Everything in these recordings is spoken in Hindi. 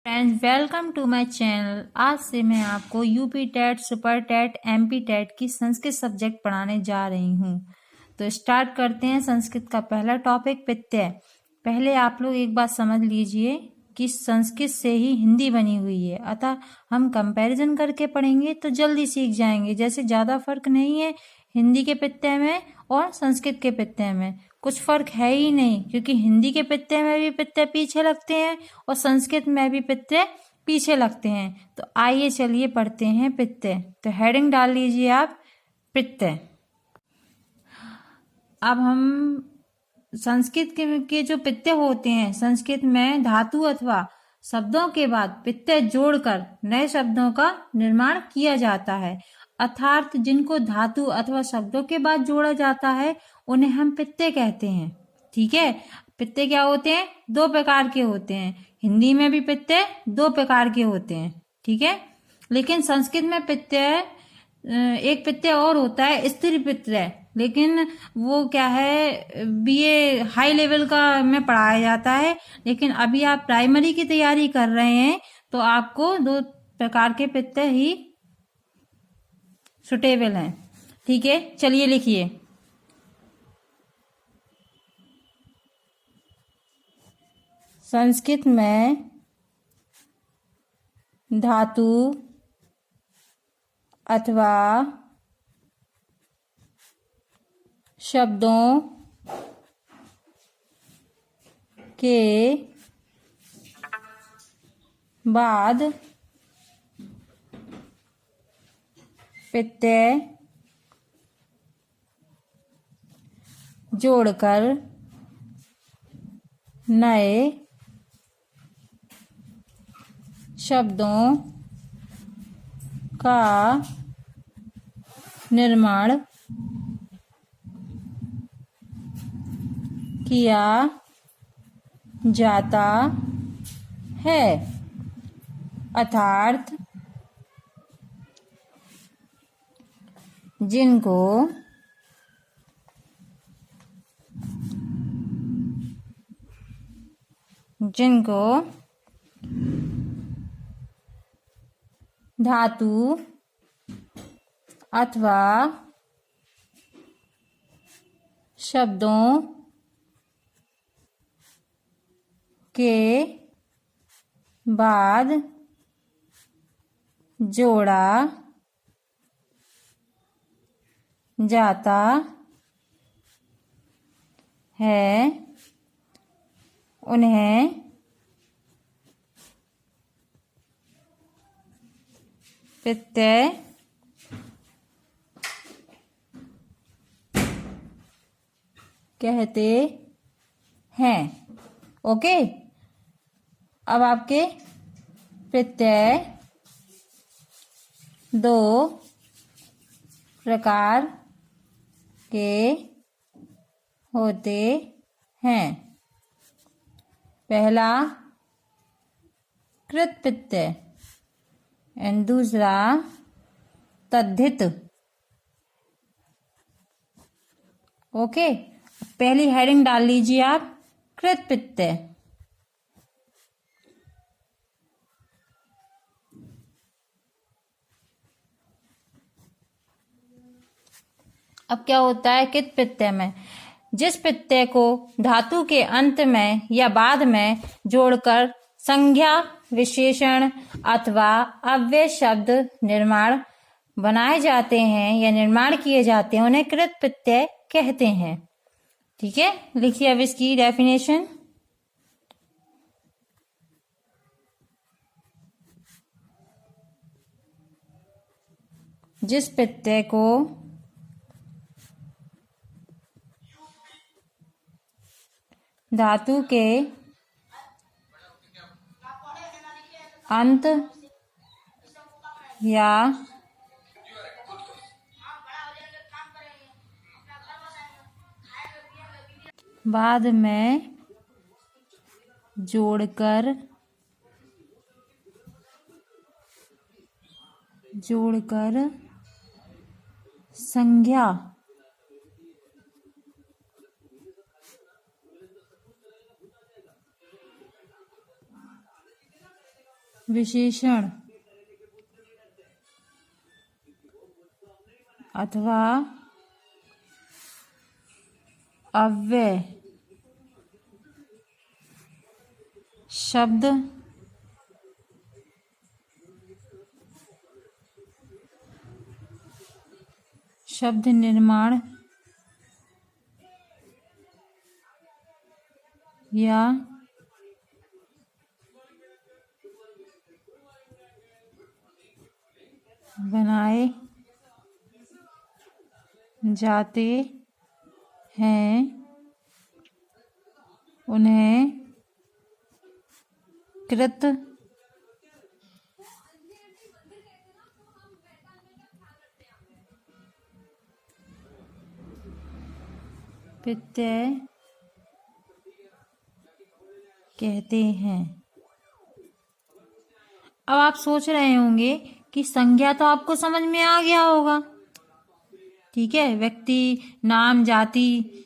Friends, welcome to my channel. आज से मैं आपको UP TET, super TET, MP TET की संस्कृत सब्जेक्ट पढ़ाने जा रही हूँ। तो स्टार्ट करते हैं। संस्कृत का पहला टॉपिक प्रत्यय। पहले आप लोग एक बात समझ लीजिए कि संस्कृत से ही हिंदी बनी हुई है, अतः हम कंपैरिजन करके पढ़ेंगे तो जल्दी सीख जाएंगे। जैसे ज़्यादा फर्क नहीं है हिंदी के प्रत्यय में और संस्कृत के प्रत्यय में, कुछ फर्क है ही नहीं, क्योंकि हिंदी के प्रत्यय में भी प्रत्यय पीछे लगते हैं और संस्कृत में भी प्रत्यय पीछे लगते हैं। तो आइए चलिए पढ़ते हैं प्रत्यय। तो हेडिंग डाल लीजिए आप, प्रत्यय। अब हम संस्कृत के जो प्रत्यय होते हैं, संस्कृत में धातु अथवा शब्दों के बाद प्रत्यय जोड़कर नए शब्दों का निर्माण किया जाता है। अर्थात जिनको धातु अथवा शब्दों के बाद जोड़ा जाता है उन्हें हम प्रत्यय कहते हैं। ठीक है। प्रत्यय क्या होते हैं? दो प्रकार के होते हैं। हिंदी में भी प्रत्यय दो प्रकार के होते हैं। ठीक है। लेकिन संस्कृत में प्रत्यय एक प्रत्यय और होता है, स्थिर प्रत्यय। लेकिन वो क्या है, बीए हाई लेवल का में पढ़ाया जाता है। लेकिन अभी आप प्राइमरी की तैयारी कर रहे हैं तो आपको दो प्रकार के प्रत्यय ही सुटेबल हैं। ठीक है, चलिए लिखिए। संस्कृत में धातु अथवा शब्दों के बाद प्रत्यय जोड़कर नए शब्दों का निर्माण किया जाता है। अर्थात जिनको धातु अथवा शब्दों के बाद जोड़ा जाता है उन्हें प्रत्यय कहते हैं। ओके। अब आपके प्रत्यय दो प्रकार के होते हैं। पहला कृत प्रत्यय एंड दूसरा तद्धित। ओके। पहली हेडिंग डाल लीजिए आप, कृत प्रत्यय। अब क्या होता है कृत प्रत्यय में? जिस प्रत्यय को धातु के अंत में या बाद में जोड़कर संज्ञा, विशेषण अथवा अव्यय शब्द निर्माण बनाए जाते हैं या निर्माण किए जाते हैं, उन्हें कृत प्रत्यय कहते हैं। ठीक है, लिखिए अब इसकी डेफिनेशन। जिस प्रत्यय को धातु के अंत या बाद में जोड़कर संज्ञा विशेषण अथवा अव्यय शब्द निर्माण या बनाए जाते हैं उन्हें कृत प्रत्यय कहते हैं। अब आप सोच रहे होंगे कि संज्ञा तो आपको समझ में आ गया होगा, ठीक है, व्यक्ति, नाम, जाति,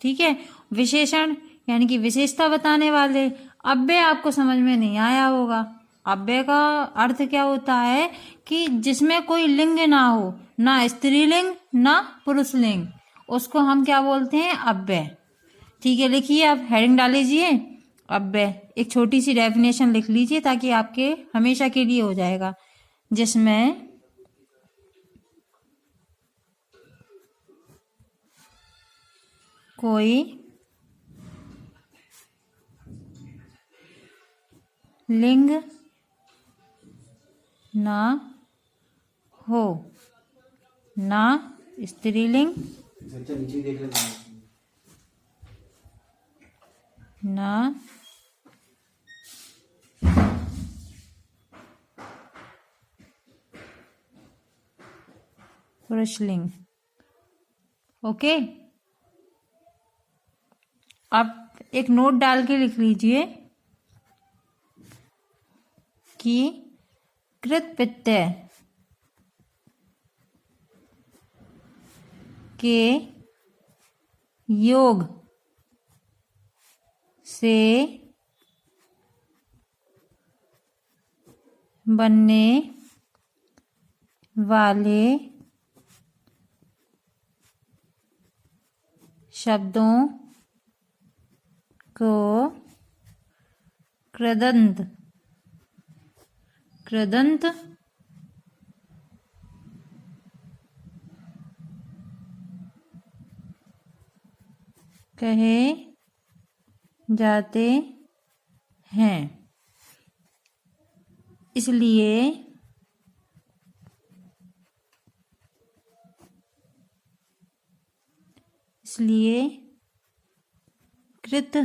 ठीक है। विशेषण यानी कि विशेषता बताने वाले। अव्यय आपको समझ में नहीं आया होगा। अव्यय का अर्थ क्या होता है कि जिसमें कोई लिंग ना हो, ना स्त्रीलिंग ना पुरुषलिंग, उसको हम क्या बोलते हैं? अव्यय। ठीक है, लिखिए, आप हेडिंग डाल लीजिए अव्यय। एक छोटी सी डेफिनेशन लिख लीजिए ताकि आपके हमेशा के लिए हो जाएगा। जिसमें कोई लिंग ना हो, ना स्त्रीलिंग ना पुरुषलिंग। ओके, आप एक नोट डाल के लिख लीजिए कि कृत प्रत्यय के योग से बनने वाले शब्दों को कृदंत कहे जाते हैं। इसलिए कृत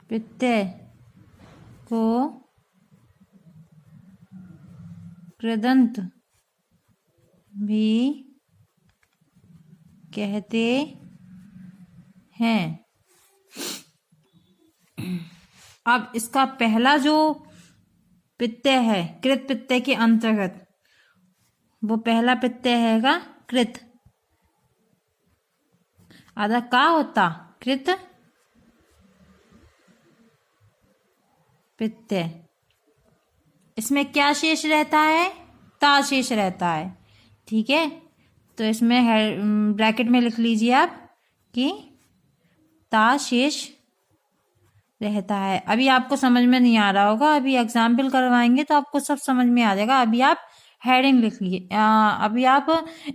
प्रत्यय को कृदंत भी कहते हैं। अब इसका पहला जो प्रत्यय है कृत प्रत्यय के अंतर्गत, वो पहला प्रत्यय हैगा कृत। आधा का होता कृत प्रत्यय। इसमें क्या शेष रहता है? ता शेष रहता है। ठीक है, तो इसमें ब्रैकेट में लिख लीजिए आप कि ता शेष रहता है। अभी आपको समझ में नहीं आ रहा होगा, अभी एग्जाम्पल करवाएंगे तो आपको सब समझ में आ जाएगा। अभी आप हेडिंग लिख लीजिए, अभी आप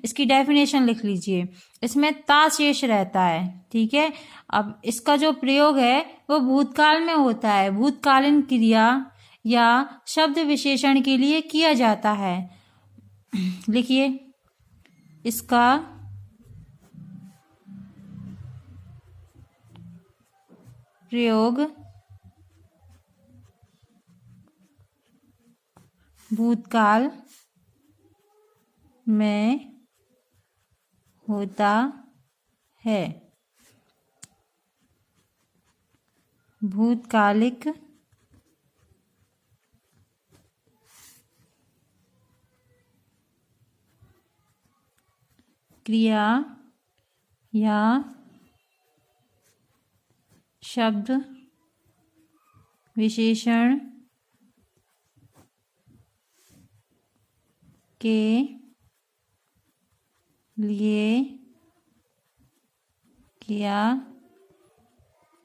इसकी डेफिनेशन लिख लीजिए। इसमें ता शेष रहता है, ठीक है। अब इसका जो प्रयोग है वो भूतकाल में होता है, भूतकालीन क्रिया या शब्द विशेषण के लिए किया जाता है। लिखिए, इसका प्रयोग भूतकाल में होता है। भूतकालिक क्रिया या शब्द विशेषण के लिए किया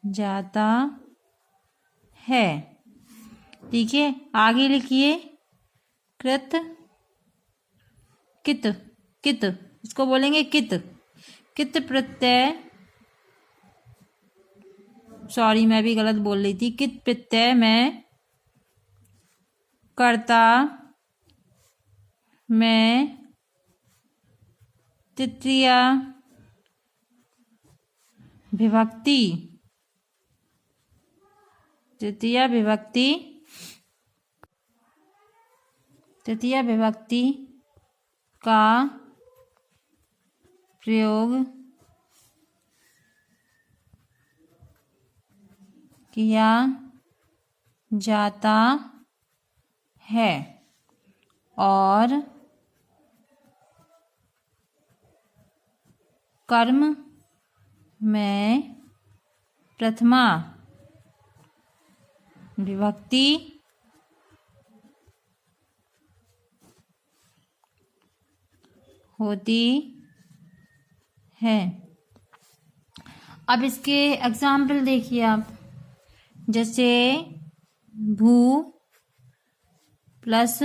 जाता है। ठीक है, आगे लिखिए कृत कित। कित इसको बोलेंगे कित। कित प्रत्यय, सॉरी मैं भी गलत बोल रही थी। कित प्रत्यय में कर्ता में तृतीय विभक्ति, तृतीय विभक्ति का प्रयोग किया जाता है और कर्म में प्रथमा विभक्ति होती है। अब इसके एग्जाम्पल देखिए आप, जैसे भू प्लस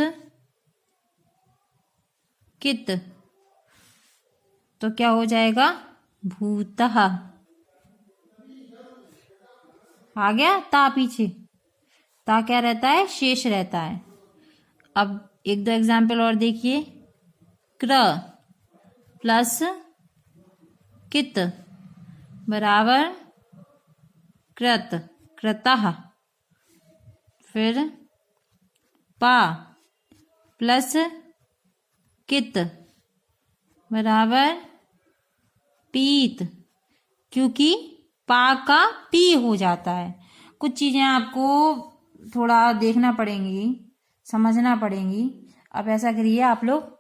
कित तो क्या हो जाएगा, भूतः। आ गया ता पीछे, ता क्या रहता है, शेष रहता है। अब एक दो एग्जाम्पल और देखिए, क्र प्लस कित बराबर कृत, कृतः। फिर पा प्लस कित बराबर पीत, क्योंकि पा का पी हो जाता है। कुछ चीजें आपको थोड़ा देखना पड़ेंगी, समझना पड़ेंगी। अब ऐसा करिए आप लोग,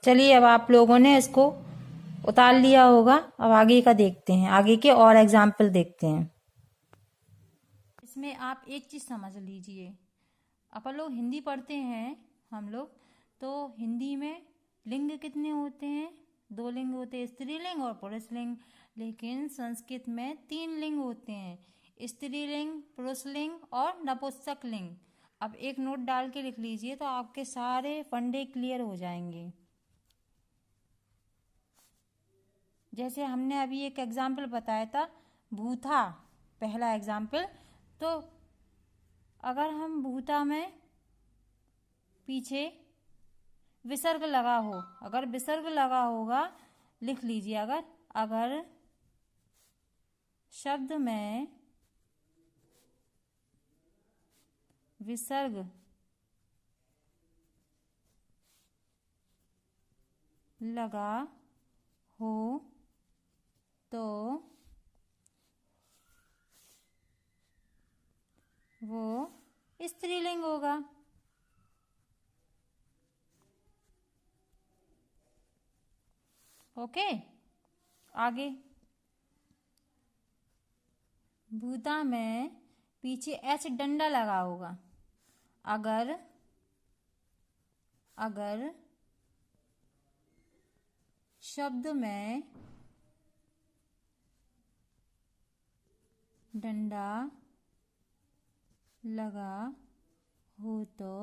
चलिए अब आप लोगों ने इसको उतार लिया होगा। अब आगे का देखते हैं, आगे के और एग्जाम्पल देखते हैं। इसमें आप एक चीज समझ लीजिए, अपन लोग हिंदी पढ़ते हैं हम लोग, तो हिंदी में लिंग कितने होते हैं, दो लिंग होते हैं, स्त्रीलिंग और पुरुषलिंग। लेकिन संस्कृत में 3 लिंग होते हैं, स्त्रीलिंग, पुरुषलिंग और नपुंसक लिंग। अब एक नोट डाल के लिख लीजिए तो आपके सारे फंडे क्लियर हो जाएंगे। जैसे हमने अभी एक एग्जाम्पल बताया था भूथा, पहला एग्जाम्पल। तो अगर हम भूता में पीछे विसर्ग लगा हो, अगर विसर्ग लगा होगा, लिख लीजिए, अगर शब्द में विसर्ग लगा हो तो वो स्त्रीलिंग होगा। ओके, आगे भूता में पीछे एच डंडा लगा होगा। अगर शब्द में डंडा लगा हो तो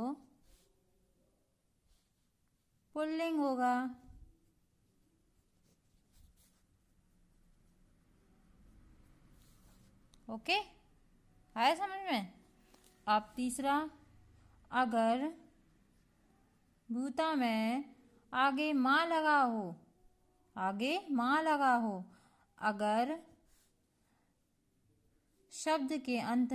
पुल्लिंग होगा। ओके, आया समझ में? अब तीसरा, अगर भूता में आगे माँ लगा हो, अगर शब्द के अंत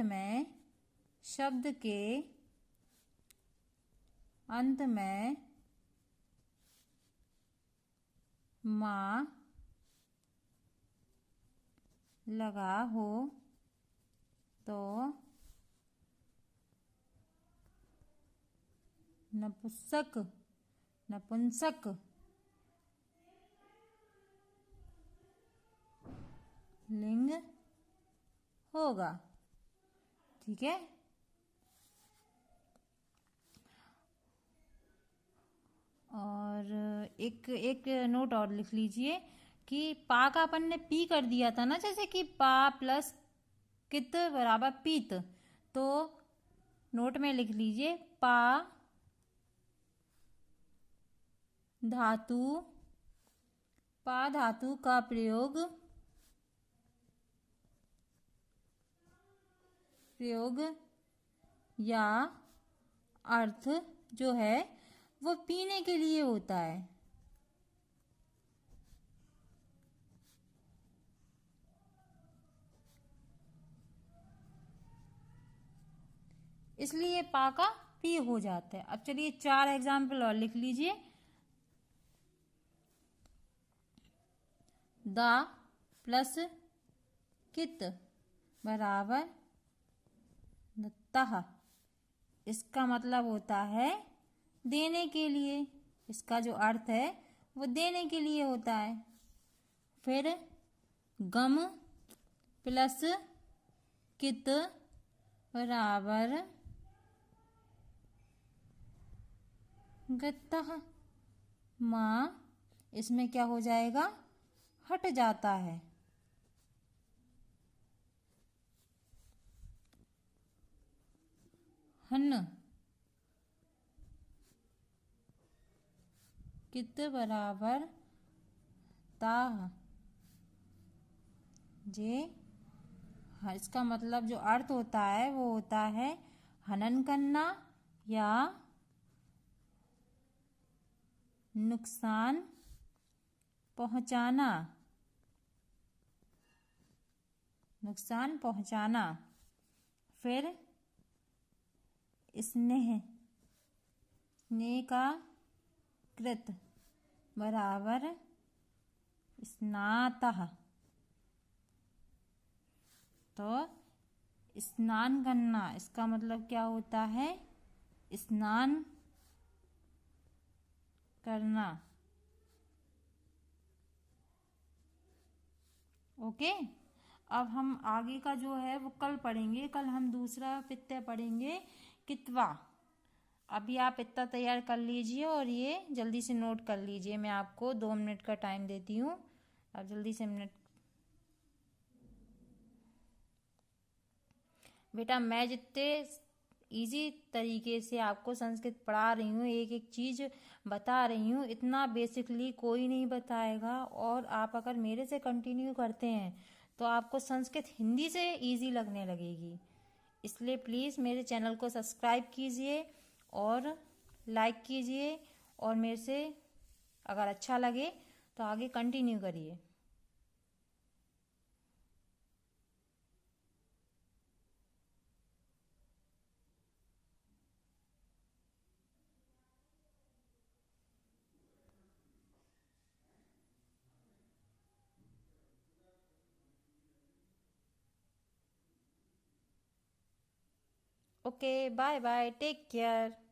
में माँ लगा हो तो नपुंसक लिंग होगा। ठीक है, और एक नोट और लिख लीजिए कि पा का अपन ने पी कर दिया था ना, जैसे कि पा प्लस कित बराबर पीत, तो नोट में लिख लीजिए पा धातु का प्रयोग या अर्थ जो है वो पीने के लिए होता है। इसलिए पा का पी हो जाता है। अब चलिए 4 एग्जाम्पल और लिख लीजिए। दा प्लस कित बराबर तह, इसका मतलब होता है देने के लिए, इसका जो अर्थ है वो देने के लिए होता है। फिर गम प्लस कित बराबर गत्तः, माँ इसमें क्या हो जाएगा, हट जाता है। हन कित बराबर ताह जे, इसका मतलब जो अर्थ होता है वो होता है हनन करना या नुकसान पहुंचाना। फिर स्नेह का कृत बराबर स्नातः, तो स्नान करना इसका मतलब क्या होता है, स्नान करना। ओके, अब हम आगे का जो है वो कल पढ़ेंगे। कल हम दूसरा प्रत्यय पढ़ेंगे कितवा। अभी आप इतना तैयार कर लीजिए और ये जल्दी से नोट कर लीजिए। मैं आपको 2 मिनट का टाइम देती हूँ, अब जल्दी से मिनट। बेटा मैं जितने इजी तरीके से आपको संस्कृत पढ़ा रही हूँ, एक एक चीज बता रही हूँ। इतना बेसिकली कोई नहीं बताएगा, और आप अगर मेरे से कंटिन्यू करते हैं तो आपको संस्कृत हिंदी से इजी लगने लगेगी। इसलिए प्लीज़ मेरे चैनल को सब्सक्राइब कीजिए और लाइक कीजिए, और मेरे से अगर अच्छा लगे तो आगे कंटिन्यू करिए। Okay, bye bye, take care.